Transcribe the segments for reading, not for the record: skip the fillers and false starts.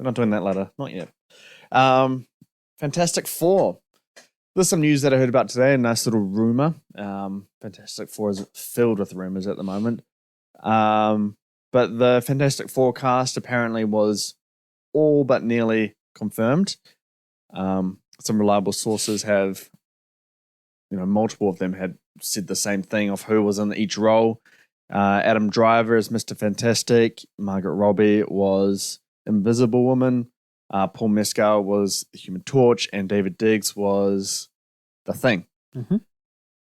We're not doing that later. Not yet. Fantastic Four. There's some news that I heard about today, a nice little rumor. Fantastic Four is filled with rumors at the moment. But the Fantastic Four cast apparently was all but nearly confirmed. Some reliable sources have, multiple of them had said the same thing of who was in each role. Adam Driver is Mr. Fantastic. Margaret Robbie was Invisible Woman. Paul Mescal was the Human Torch, and David Diggs was the Thing. Mm-hmm.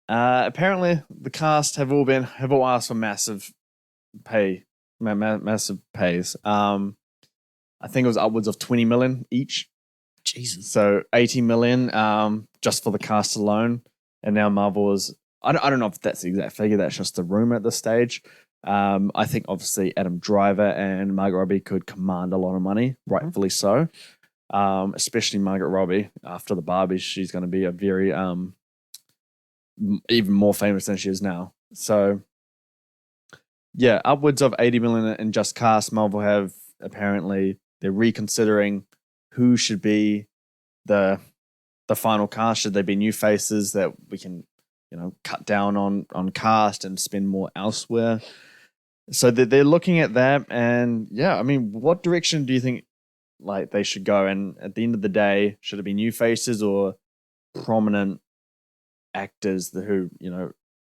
Apparently, the cast have all asked for massive pays. I think it was upwards of 20 million each. Jesus. So 80 million just for the cast alone. And now Marvel is, I don't know if that's the exact figure, that's just the rumor at this stage. I think obviously Adam Driver and Margaret Robbie could command a lot of money, rightfully so. Especially Margaret Robbie. After the Barbies, she's going to be a very, even more famous than she is now. So, yeah, upwards of 80 million in just cast. Marvel have apparently, they're reconsidering who should be the final cast. Should there be new faces that we can, cut down on cast and spend more elsewhere? So they're looking at that, and yeah, I mean, what direction do you think they should go? And at the end of the day, should it be new faces or prominent actors who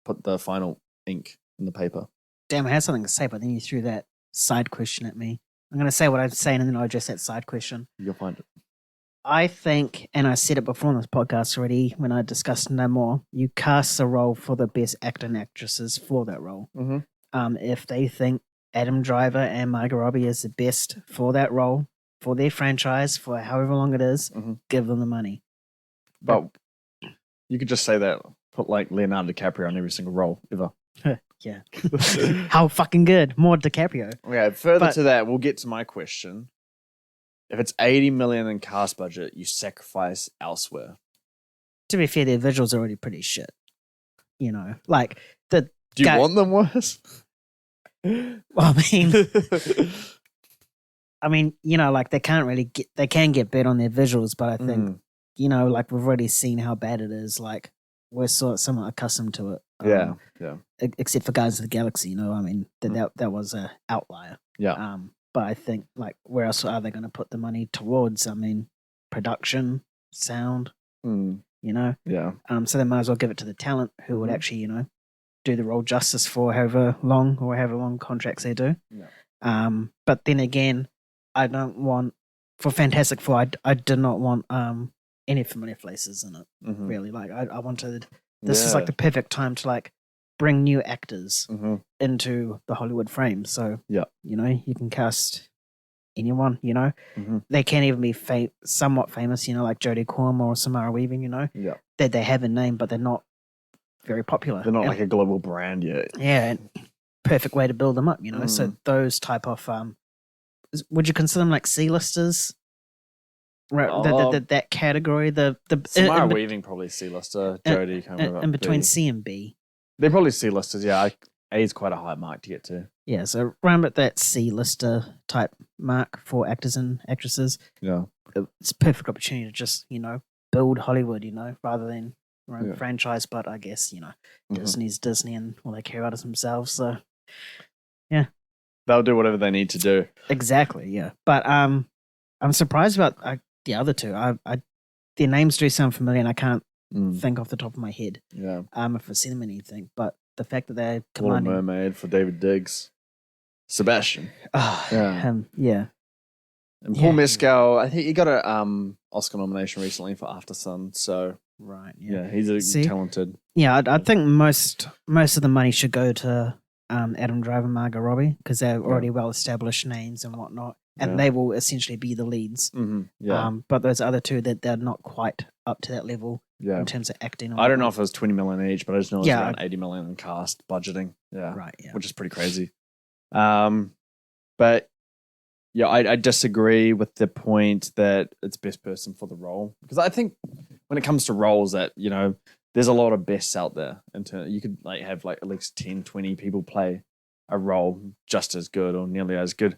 put the final ink in the paper? Damn, I had something to say, but then you threw that side question at me. I'm going to say what I'm saying, and then I'll address that side question. You'll find it. I think, and I said it before on this podcast already when I discussed No More, you cast a role for the best actor and actresses for that role. Mm-hmm. If they think Adam Driver and Margot Robbie is the best for that role, for their franchise, for however long it is, give them the money. But you could just say that, put Leonardo DiCaprio on every single role ever. Yeah. How fucking good. More DiCaprio. Okay, further to that, we'll get to my question. If it's 80 million in cast budget, you sacrifice elsewhere. To be fair, their visuals are already pretty shit. Do you want them worse? Well, I mean, they can't really they can get better on their visuals, but I think, we've already seen how bad it is. We're somewhat accustomed to it. Yeah. Except for Guardians of the Galaxy, that was an outlier. Yeah. But I think, where else are they going to put the money towards? I mean, production, sound, Yeah. So they might as well give it to the talent who would actually, do the role justice for however long contracts they do. Yeah. But then again, I don't want, for Fantastic Four, I did not want any familiar faces in it, really. I wanted, this is the perfect time to bring new actors into the Hollywood frame. So, you can cast anyone, They can't even be somewhat famous, like Jodie Comer or Samara Weaving, that they have a name, but they're not very popular. They're not a global brand yet. Yeah, perfect way to build them up, So those type of, would you consider them C-listers? Right, that category, the Samara Weaving probably C-lister, Jodie kind of in between C and B. They're probably C-listers, yeah. A is quite a high mark to get to. Yeah, so around about that C-lister type mark for actors and actresses. Yeah. It's a perfect opportunity to just, build Hollywood, rather than franchise. But I guess, Disney's Disney and all they care about is themselves. So, yeah. They'll do whatever they need to do. Exactly, yeah. But I'm surprised about the other two. Their names do sound familiar, and I can't think off the top of my head. Yeah. If I've seen them in anything, but the fact that they're Little Mermaid for David Diggs, Sebastian. Yeah. And Paul Mescal, I think he got a Oscar nomination recently for After Sun. So right, he's talented. Yeah, I think most of the money should go to Adam Driver, Margot Robbie, because they're already well established names and whatnot. And they will essentially be the leads. Mm-hmm. Yeah. But those other two, that they're not quite up to that level in terms of acting. I don't know if it was 20 million each, but I just know it was around 80 million in cast budgeting. Yeah. Right. Yeah. Which is pretty crazy. But yeah, I disagree with the point that it's best person for the role, because I think when it comes to roles that, there's a lot of bests out there. You could have at least 10, 20 people play a role just as good or nearly as good.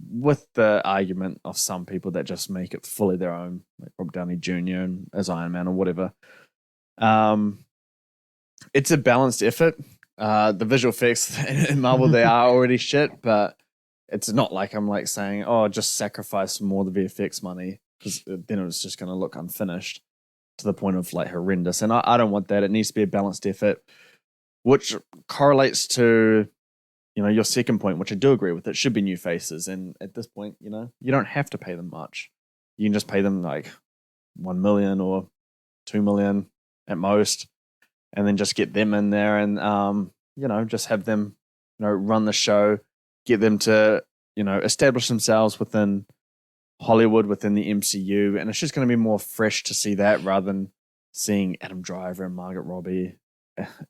with the argument of some people that just make it fully their own, like Robert Downey Jr. and as Iron Man or whatever. It's a balanced effort. The visual effects in Marvel, they are already shit, but it's not like I'm like saying, oh, just sacrifice more of the VFX money, because then it's just going to look unfinished to the point of like horrendous. And I don't want that. It needs to be a balanced effort, which correlates to, your second point, which I do agree with. It should be new faces. And at this point, you don't have to pay them much. You can just pay them like 1 million or 2 million at most, and then just get them in there and, just have them, run the show, get them to, establish themselves within Hollywood, within the MCU. And it's just going to be more fresh to see that rather than seeing Adam Driver and Margot Robbie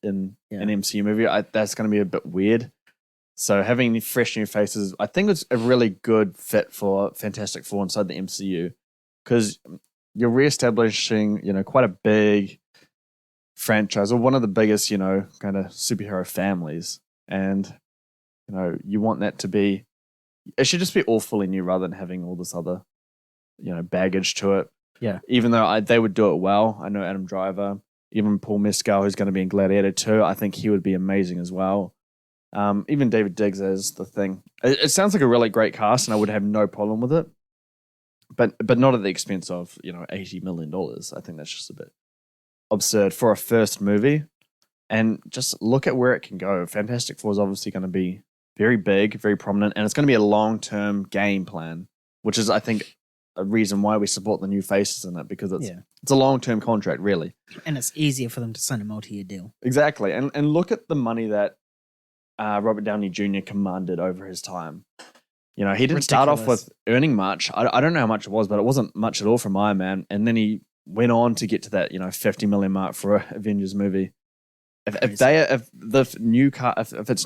in an MCU movie. That's going to be a bit weird. So having fresh new faces, I think it's a really good fit for Fantastic Four inside the MCU, because you're reestablishing, quite a big franchise, or one of the biggest, kind of superhero families. And, you want that to be, it should just be all fully new rather than having all this other, baggage to it. Yeah. Even though they would do it well. I know Adam Driver, even Paul Mescal, who's going to be in Gladiator 2, I think he would be amazing as well. Even David Diggs as the Thing. It sounds like a really great cast, and I would have no problem with it. But not at the expense of, $80 million. I think that's just a bit absurd for a first movie. And just look at where it can go. Fantastic Four is obviously going to be very big, very prominent, and it's going to be a long-term game plan, which is, I think, a reason why we support the new faces in it, because it's a long-term contract, really. And it's easier for them to sign a multi-year deal. Exactly. And look at the money that Robert Downey Jr. commanded over his time. He didn't start off with earning much. I don't know how much it was, but it wasn't much at all from Iron Man. And then he went on to get to that, 50 million mark for an Avengers movie. If it's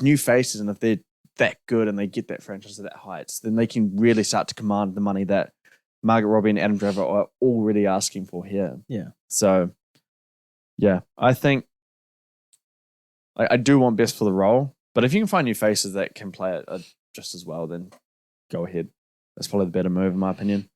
new faces and if they're that good and they get that franchise to that heights, then they can really start to command the money that Margot Robbie and Adam Driver are already asking for here. Yeah. So, yeah, I think I do want best for the role, but if you can find new faces that can play it just as well, then go ahead. That's probably the better move, in my opinion.